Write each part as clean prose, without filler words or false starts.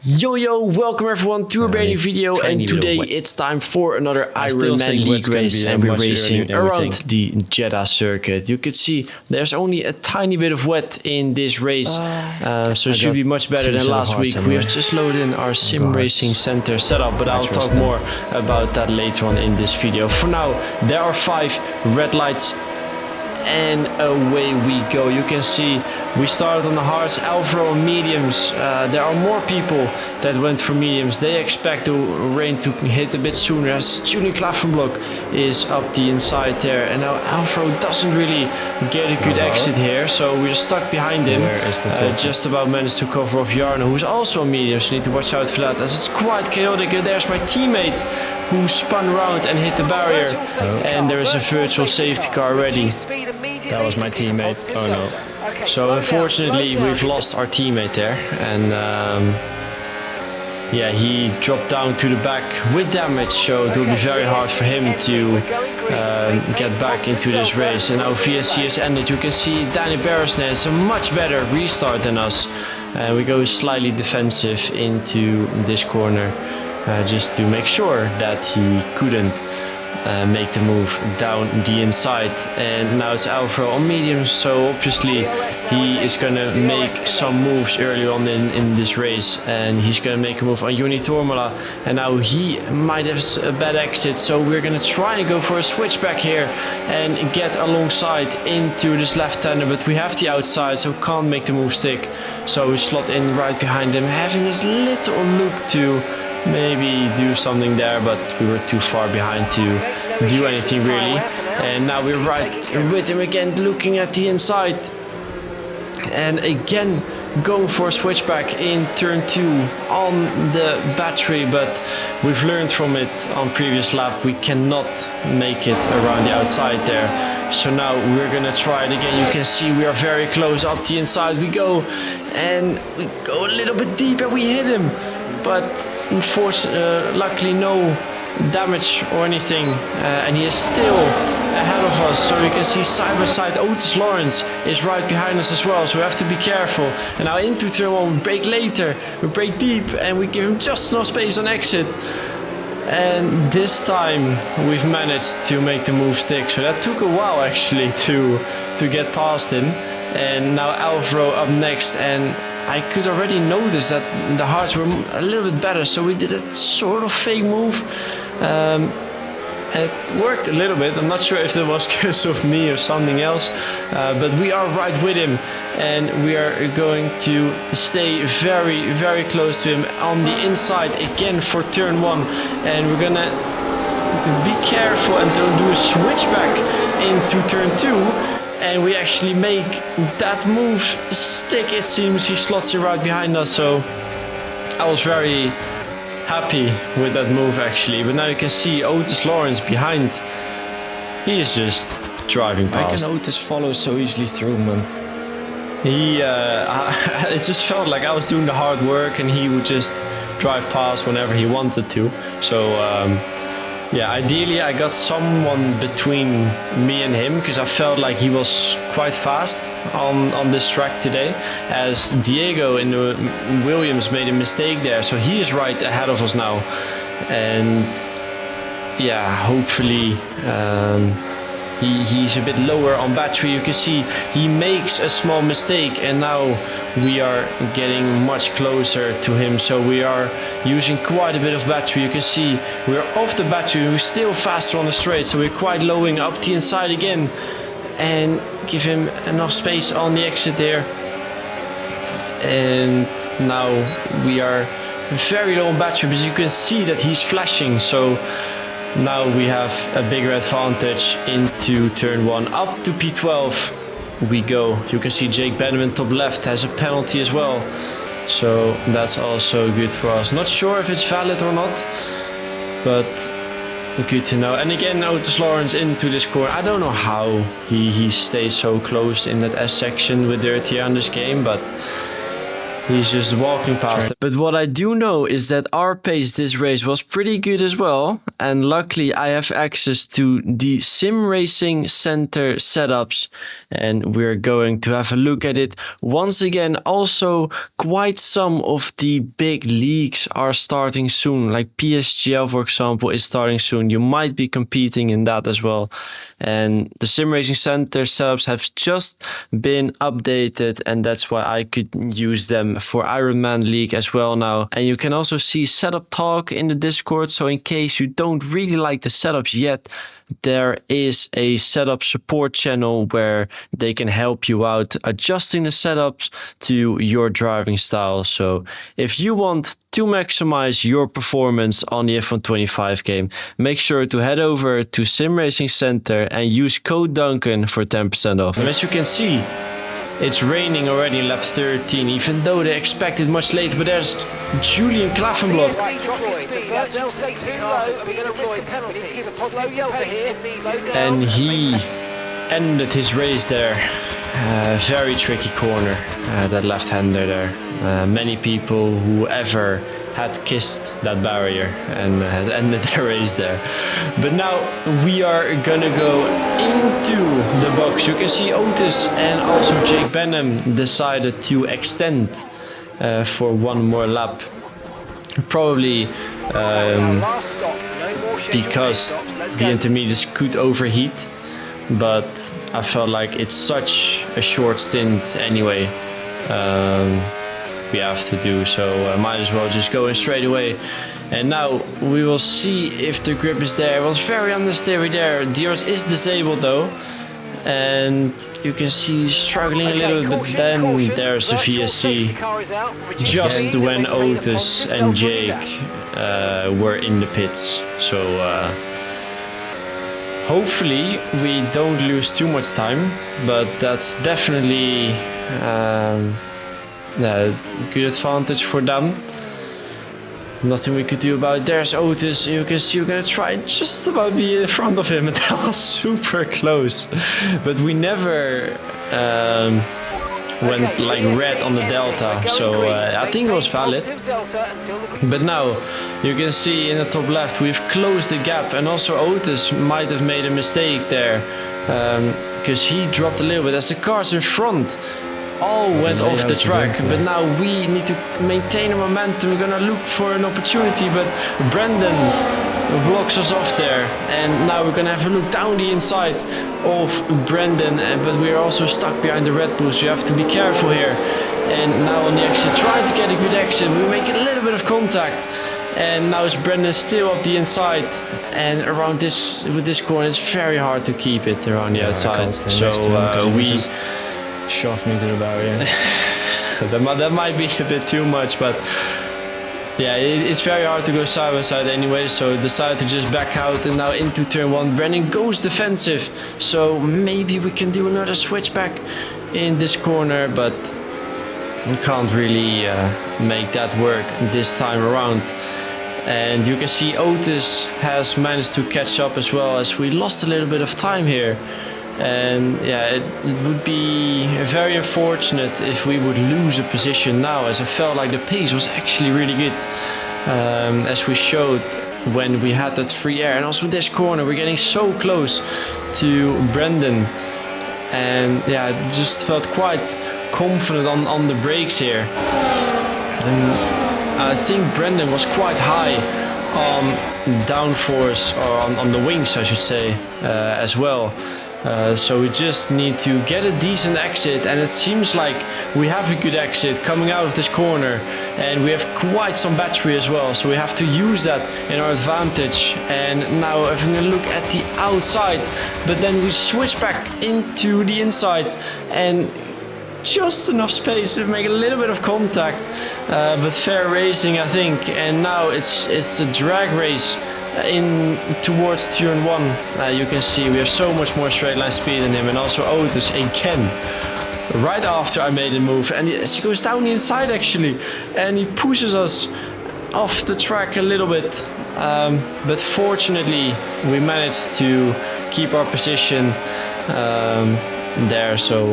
Yo, welcome everyone to a brand new video, and today it's time for another IRONMAN League race, and we're racing around the Jeddah circuit. You can see there's only a tiny bit of wet in this race, so it should be much better than last week. We have just loaded in our sim racing center setup, but I'll talk more about that later on in this video. For now, there are 5 red lights and away we go. You can see we started on the hards, Alvaro on mediums. There are more people that went for mediums. They expect the rain to hit a bit sooner, as Julian Klaffenblock is up the inside there, and now Alvaro doesn't really get a good exit here, so we're stuck behind him. Just about managed to cover off Jarno, who's also on mediums. So need to watch out for that, as it's quite chaotic. There's my teammate who spun around and hit the barrier, and there is a virtual safety car ready. That was my teammate. Oh no. So unfortunately we've lost our teammate there, and yeah, he dropped down to the back with damage, so it will be very hard for him to get back into this race. And now VSC has ended. You can see Danny Barrisnet has a much better restart than us, and we go slightly defensive into this corner just to make sure that he couldn't make the move down the inside. And now it's Alvaro on mediums, so obviously he is gonna make some moves early on in this race, and he's gonna make a move on Joni Tormala, and now he might have a bad exit, so we're gonna try and go for a switchback here and get alongside into this left-hander, but we have the outside, so can't make the move stick. So we slot in right behind him, having this little look to maybe do something there, but we were too far behind to do anything really. And now we're right with him again, looking at the inside, and again going for a switchback in turn 2 on the battery, but we've learned from it on previous lap, we cannot make it around the outside there. So now we're gonna try it again. You can see we are very close. Up the inside we go, and we go a little bit deep and we hit him, but unfortunately, luckily no damage or anything, and he is still ahead of us. So you can see side by side Otis Lawrence is right behind us as well, so we have to be careful. And now into turn 1 we brake later, we brake deep, and we give him just enough space on exit, and this time we've managed to make the move stick. So that took a while actually to get past him. And now Alvaro up next, and I could already notice that the hards were a little bit better, so we did a sort of fake move, and it worked a little bit. I'm not sure if that was because of me or something else, but we are right with him, and we are going to stay very close to him on the inside again for turn 1, and we're gonna be careful and don't do a switchback into turn 2. And we actually make that move stick, it seems. He slots it right behind us, so I was very happy with that move actually. But now you can see Otis Lawrence behind. He is just driving past. I can Otis follow so easily through, man. It just felt like I was doing the hard work and he would just drive past whenever he wanted to. So yeah, ideally I got someone between me and him, because I felt like he was quite fast on this track today, as Diego in the Williams made a mistake there, so he is right ahead of us now. And yeah, hopefully he's a bit lower on battery. You can see he makes a small mistake, and now we are getting much closer to him, so we are using quite a bit of battery. You can see we're off the battery, we're still faster on the straight, so we're quite lowing up the inside again and give him enough space on the exit there. And now we are very low on battery, but you can see that he's flashing, so now we have a bigger advantage into turn 1. Up to P12 we go. You can see Jake Benjamin top left has a penalty as well, so that's also good for us. Not sure if it's valid or not, but good to know. And again, Otis Lawrence into this corner. I don't know how he stays so close in that S section with Dirty on this game, but He's just walking past. But what I do know is that our pace this race was pretty good as well. And luckily I have access to the Sim Racing Center setups. And we're going to have a look at it. Once again, also quite some of the big leagues are starting soon. Like PSGL, for example, is starting soon. You might be competing in that as well. And the Sim Racing Center setups have just been updated, and that's why I could use them for IRONMAN League as well now. And you can also see setup talk in the Discord, so in case you don't really like the setups yet, there is a setup support channel where they can help you out adjusting the setups to your driving style. So if you want to maximize your performance on the F125 game, make sure to head over to Sim Racing Center and use code Duncan for 10% off. And as you can see, it's raining already in lap 13, even though they expected much later, but there's Julian Klaffenblock. And he ended his race there. Very tricky corner, that left-hander there. Many people who ever had kissed that barrier and had ended their race there. But now we are gonna go into the box. You can see Otis and also Jake Benham decided to extend for one more lap. Probably because the intermediates could overheat, but I felt like it's such a short stint anyway. We have to do so, might as well just go in straight away. And now we will see if the grip is there. It was very understeery there. DRS is disabled though, and you can see struggling a little bit, but then there's a VSC just when Otis and Jake were in the pits. So hopefully we don't lose too much time, but that's definitely good advantage for them. Nothing we could do about it. There's Otis. You can see we're gonna try just about be in front of him, and that was super close. But we never went like red on the delta, so I think it was valid. But now you can see in the top left we've closed the gap, and also Otis might have made a mistake there because he dropped a little bit as the cars in front all went off the track. But now we need to maintain a momentum. We're gonna look for an opportunity, but Brendan blocks us off there, and now we're gonna have a look down the inside of Brendan, but we're also stuck behind the Red Bull, so you have to be careful here. And now on the exit, trying to get a good exit, we make a little bit of contact, and now it's Brendan still up the inside, and around this with this corner it's very hard to keep it around the outside. So we shot me to the barrier. that might be a bit too much, but yeah, it's very hard to go side by side anyway, so decided to just back out. And now into turn one, Brendan goes defensive, so maybe we can do another switchback in this corner, but we can't really make that work this time around. And you can see Otis has managed to catch up as well, as we lost a little bit of time here. And yeah, it would be very unfortunate if we would lose a position now, as I felt like the pace was actually really good, as we showed when we had that free air. And also this corner, we're getting so close to Brendan, and yeah, I just felt quite confident on the brakes here. And I think Brendan was quite high on downforce, or on the wings I should say, as well. So we just need to get a decent exit, and it seems like we have a good exit coming out of this corner, and we have quite some battery as well, so we have to use that in our advantage. And now having a look at the outside, but then we switch back into the inside, and just enough space to make a little bit of contact, but fair racing I think. And now it's a drag race in towards turn one. You can see we have so much more straight line speed than him, and also Otis again right after I made a move, and he goes down the inside actually, and he pushes us off the track a little bit, but fortunately we managed to keep our position there, so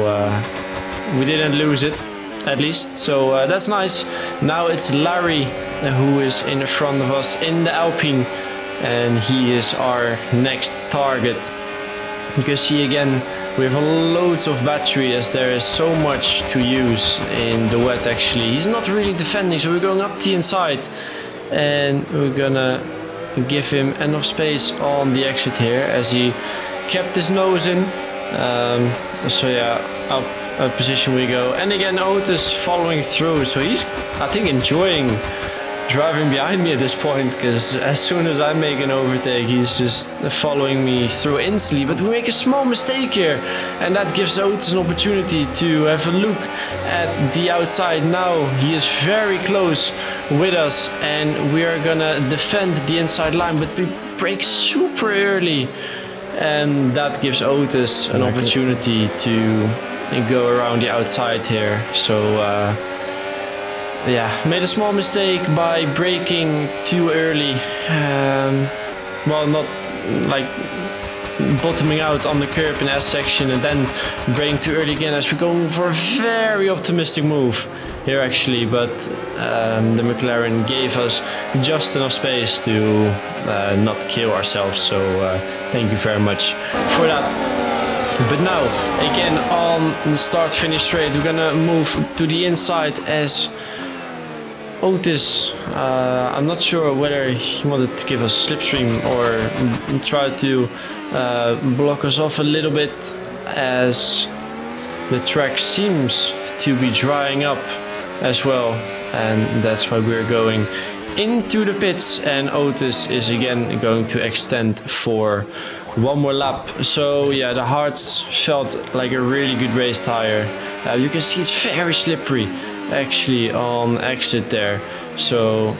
we didn't lose it. at least. So that's nice. Now it's Larry who is in front of us in the Alpine, and he is our next target. You can see again we have loads of battery as there is so much to use in the wet. Actually, he's not really defending, so we're going up the inside and we're gonna give him enough space on the exit here as he kept his nose in. So yeah, up a position we go, and again Otis following through, so he's I think enjoying driving behind me at this point, because as soon as I make an overtake he's just following me through instantly. But we make a small mistake here, and that gives Otis an opportunity to have a look at the outside. Now he is very close with us and we are gonna defend the inside line, but we brake super early, and that gives Otis an opportunity to go around the outside here. So yeah, made a small mistake by braking too early. Well, not like bottoming out on the curb in S section and then braking too early again, as we're going for a very optimistic move here actually, but the McLaren gave us just enough space to not kill ourselves, so thank you very much for that. But now again on the start finish straight we're gonna move to the inside as Otis, I'm not sure whether he wanted to give us slipstream or try to block us off a little bit, as the track seems to be drying up as well, and that's why we're going into the pits, and Otis is again going to extend for one more lap. So yeah, the hards felt like a really good race tire. You can see it's very slippery actually on exit there, so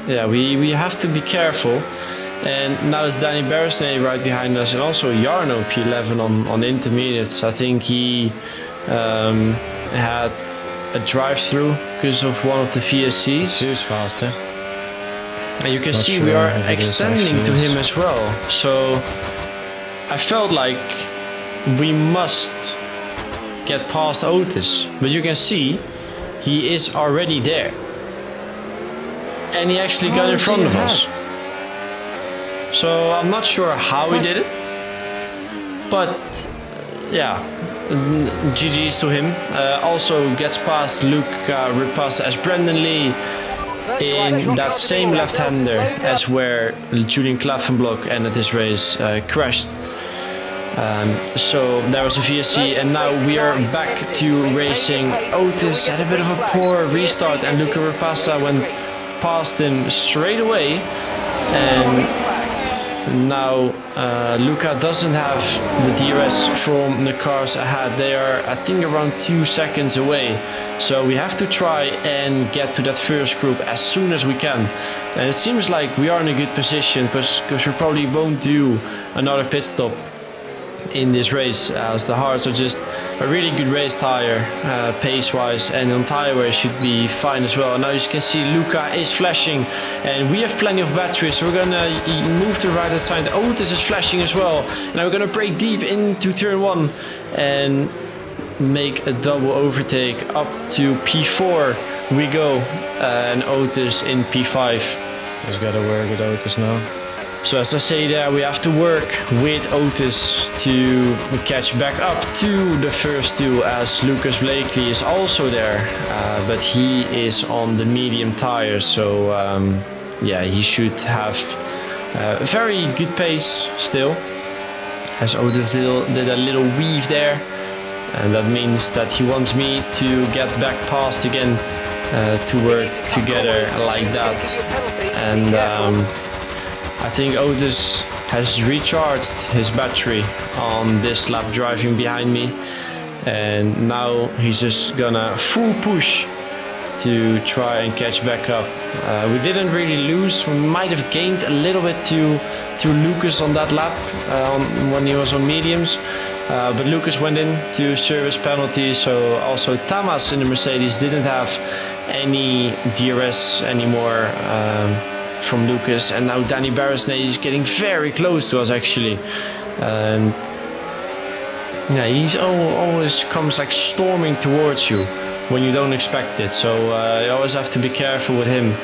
yeah, we have to be careful. And now it's Danny Beresnay right behind us, and also Jarno P11 on intermediates. I think he had a drive-through because of one of the VSCs. He was faster. And you can see we are extending to him as well, so I felt like we must get past Otis, but you can see he is already there, and he actually got in front of us. So I'm not sure how he did it, but yeah, GG's to him. Also gets past Luca Rapassa as Brendan Lee in that same left-hander as where Julian Klaffenblock ended this race crashed. So there was a VSC, and now we are back to racing. Otis had a bit of a poor restart and Luca Rapassa went past him straight away, and now Luca doesn't have the DRS from the cars ahead. They are, I think, around 2 seconds away, so we have to try and get to that first group as soon as we can. And it seems like we are in a good position because we probably won't do another pit stop in this race, as the hards are just a really good race tire pace wise, and on tire wear should be fine as well. And now you can see Luca is flashing, and we have plenty of batteries, so we're gonna move to the right hand side. Otis is flashing as well, and now we're gonna brake deep into turn 1 and make a double overtake up to P4 we go, and Otis in P5. Just gotta work with Otis now. So as I say there, we have to work with Otis to catch back up to the first two, as Lucas Blakely is also there, but he is on the medium tires, so yeah, he should have a very good pace still, as Otis did a little weave there, and that means that he wants me to get back past again to work together like that. And I think Otis has recharged his battery on this lap driving behind me, and now he's just gonna full push to try and catch back up. We didn't really lose, we might have gained a little bit to Lucas on that lap when he was on mediums, but Lucas went in to service penalty, so also Tamas in the Mercedes didn't have any DRS anymore from Lucas, and now Danny Beresnay is getting very close to us actually, and Yeah, he's always comes like storming towards you when you don't expect it. So you always have to be careful with him.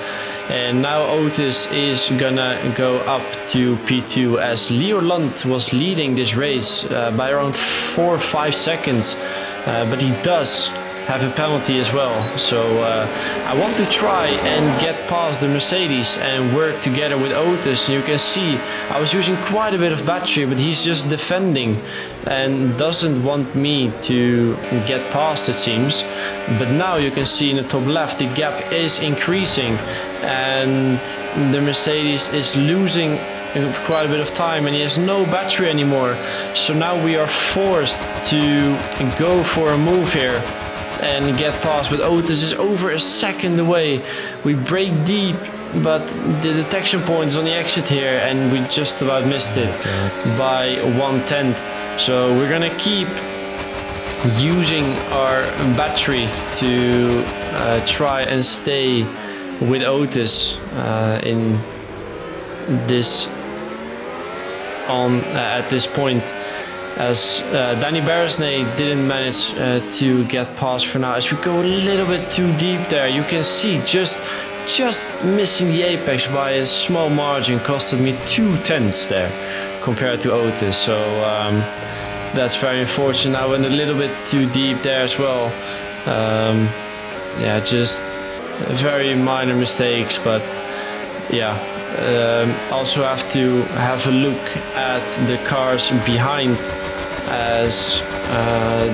And now Otis is gonna go up to P2 as Leoland was leading this race by around 4 or 5 seconds. But he does have a penalty as well. So I want to try and get past the Mercedes and work together with Otis. You can see I was using quite a bit of battery, but he's just defending and doesn't want me to get past, it seems. But now you can see in the top left the gap is increasing and the Mercedes is losing quite a bit of time and he has no battery anymore. So now we are forced to go for a move here and get past, but Otis is over a second away. We brake deep, but the detection point is on the exit here and we just about missed it by 1/10. So we're gonna keep using our battery to try and stay with Otis in this at this point, as Danny Beresnay didn't manage to get past for now. As we go a little bit too deep there, you can see just missing the apex by a small margin costed me 2/10 there compared to Otis. So that's very unfortunate. I went a little bit too deep there as well. Yeah, just very minor mistakes, but yeah. Also have to have a look at the cars behind, as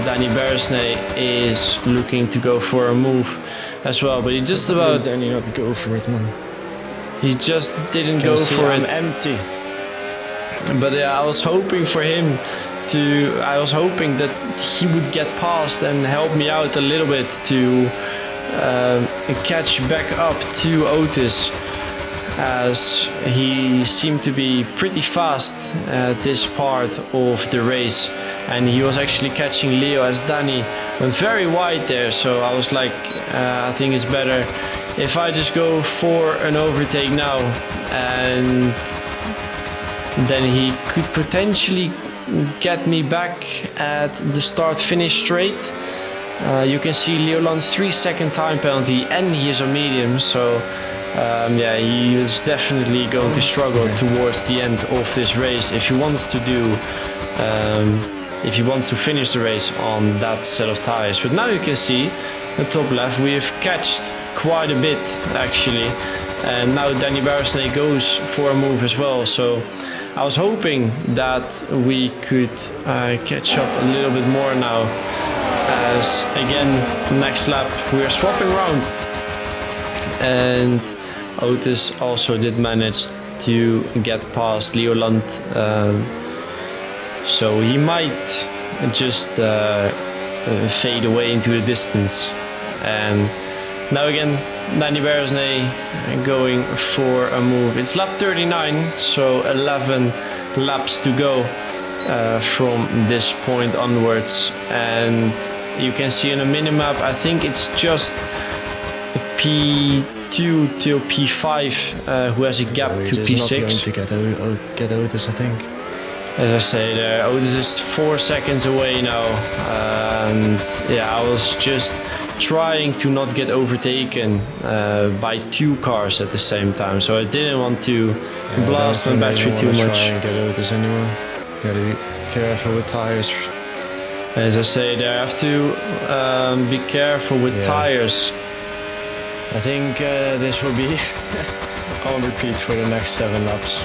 Danny Beresnay is looking to go for a move as well, but he just about Danny not go for it, man. He just didn't go for it. Empty. But yeah, I was hoping for him to. I was hoping that he would get past and help me out a little bit to catch back up to Otis, as he seemed to be pretty fast at this part of the race, and he was actually catching Leo as Danny went very wide there. So I was like, I think it's better if I just go for an overtake now, and then he could potentially get me back at the start-finish straight. You can see Leoland's 3-second time penalty and he is on medium, so yeah, he is definitely going to struggle towards the end of this race if he wants to do, if he wants to finish the race on that set of tires. But now you can see the top left, we have catched quite a bit actually, and now Danny Beresnay goes for a move as well. So I was hoping that we could catch up a little bit more now, as again next lap we are swapping around, and Otis also did manage to get past Leoland, so he might just fade away into the distance. And now again Danny Beresnay going for a move. It's lap 39, so 11 laps to go from this point onwards, and you can see on the minimap I think it's just P2 till P5 who has a gap to P6. Not going to get Otis, I think. As I say there, Otis is 4 seconds away now, and yeah, I was just trying to not get overtaken by 2 cars at the same time, so I didn't want to blast my battery too much. Try and get Otis anymore. Gotta be careful with tires. As I say there, I have to be careful with tires. I think this will be on repeat for the next 7 laps.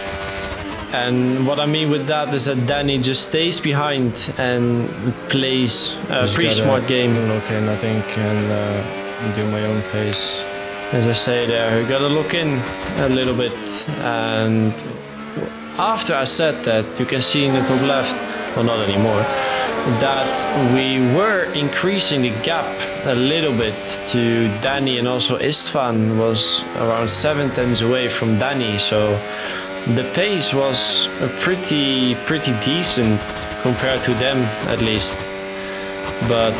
And what I mean with that is that Danny just stays behind and plays a pretty smart game. Look in, I think, and do my own pace. As I say there, you gotta look in a little bit. And after I said that, you can see in the top left, well not anymore, that we were increasing the gap a little bit to Danny, and also Istvan was around 7 tenths away from Danny. So the pace was pretty decent compared to them, at least. But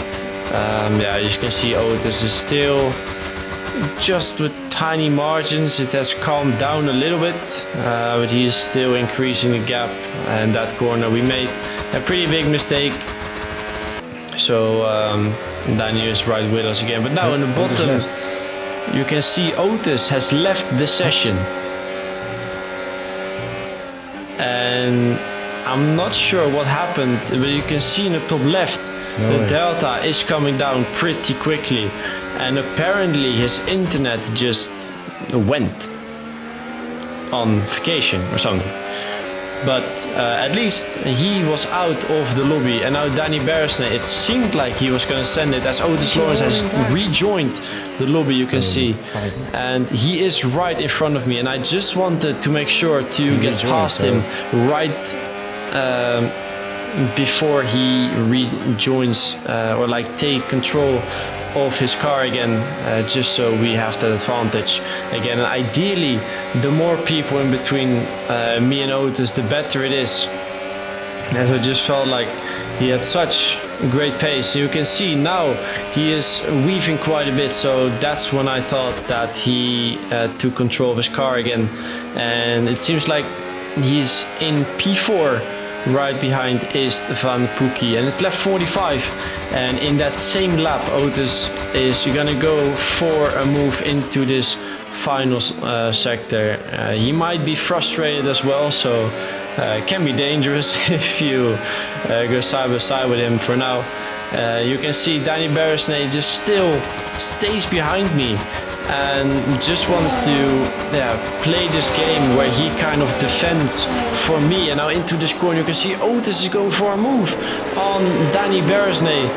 yeah, you can see Otis is still just with tiny margins. It has calmed down a little bit, but he is still increasing the gap. And that corner we made a pretty big mistake, So Danny is right with us again. But now in the bottom, you can see Otis has left the session. And I'm not sure what happened, but you can see in the top left, the delta is coming down pretty quickly. And apparently his internet just went on vacation or something. But at least he was out of the lobby, and now Danny Beresney, it seemed like he was going to send it as Otis Lawrence has rejoined the lobby, you can see. And he is right in front of me, and I just wanted to make sure to get past him right before he rejoins or like take control of his car again, just so we have that advantage again. And ideally, the more people in between me and Otis, the better it is. And so I just felt like he had such great pace. You can see now he is weaving quite a bit, so that's when I thought that he took control of his car again. And it seems like he's in P4. Right behind is Van Poekie, and it's lap 45, and in that same lap Otis is gonna go for a move into this final sector. He might be frustrated as well, so it can be dangerous if you go side by side with him. For now, you can see Danny Beresney just still stays behind me and just wants to play this game where he kind of defends for me. And now into this corner you can see Otis is going for a move on Danny Beresney,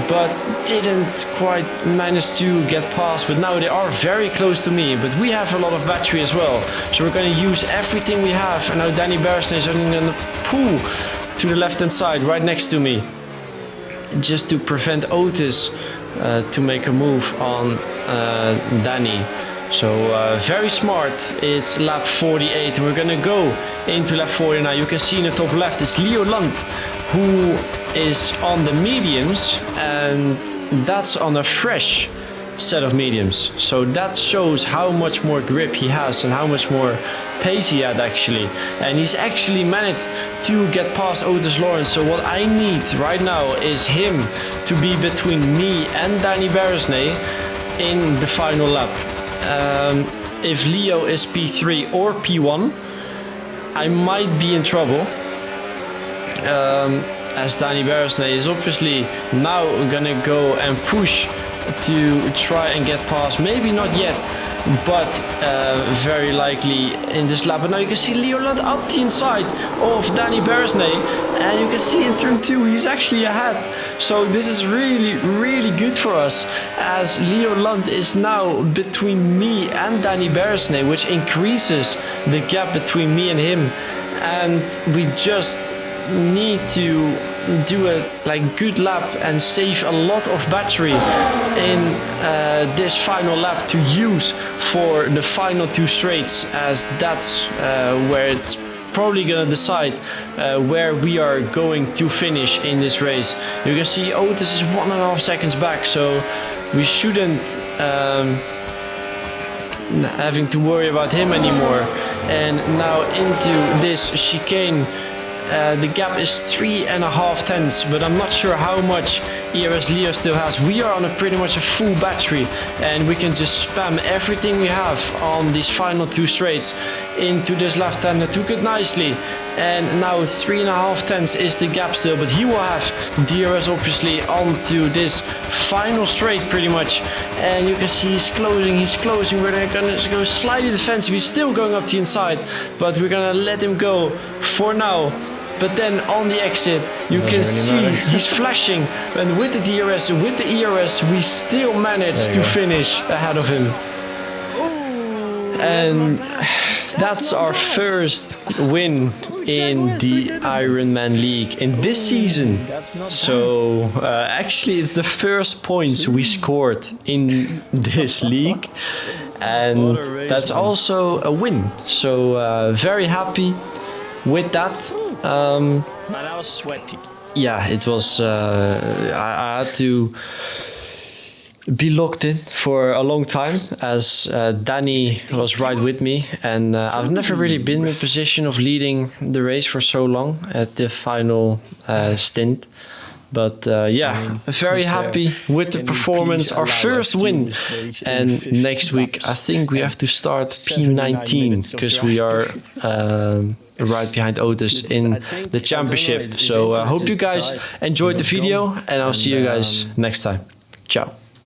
but didn't quite manage to get past. But now they are very close to me, but we have a lot of battery as well, so we're going to use everything we have. And now Danny Beresney is only going to pull to the left hand side right next to me, just to prevent Otis to make a move on Danny. So very smart. It's lap 48 and we're gonna go into lap 40 now. You can see in the top left is Leo Land, who is on the mediums, and that's on a fresh set of mediums. So that shows how much more grip he has and how much more pace he had actually. And he's actually managed to get past Otis Lawrence. So what I need right now is him to be between me and Danny Beresney in the final lap. If Leo is P3 or P1, I might be in trouble. As Danny Beresney is obviously now gonna go and push to try and get past, maybe not yet, but very likely in this lap. But now you can see Leo Land up the inside of Danny Beresney, and you can see in turn 2 he's actually ahead. So this is really, really good for us, as Leo Land is now between me and Danny Beresney, which increases the gap between me and him. And we just need to do a good lap and save a lot of battery in this final lap to use for the final 2 straights, as that's where it's probably gonna decide where we are going to finish in this race. You can see Otis is 1.5 seconds back, so we shouldn't having to worry about him anymore. And now into this chicane, the gap is 3.5 tenths, but I'm not sure how much ERS Leo still has. We are on pretty much a full battery, and we can just spam everything we have on these final 2 straights into this left-hander. Took it nicely, and now 3.5 tenths is the gap still, but he will have DRS obviously onto this final straight pretty much. And you can see he's closing. We're gonna go slightly defensive. He's still going up the inside, but we're gonna let him go for now. But then on the exit, you can see he's flashing, and with the DRS, with the ERS, we still managed to finish ahead of him. And that's our first win in the Ironman League in this season. So actually it's the first points we scored in this league, and that's also a win. So very happy with that. Man, I was sweaty. Yeah, it was. I had to be locked in for a long time, as Danny was right with me, and I've never really been in a position of leading the race for so long at the final stint. But yeah, very happy with the performance, our first win. And next week, I think we have to start P19 because we are right behind Otis in the championship. So I hope you guys enjoyed the video and I'll see you guys next time. Ciao.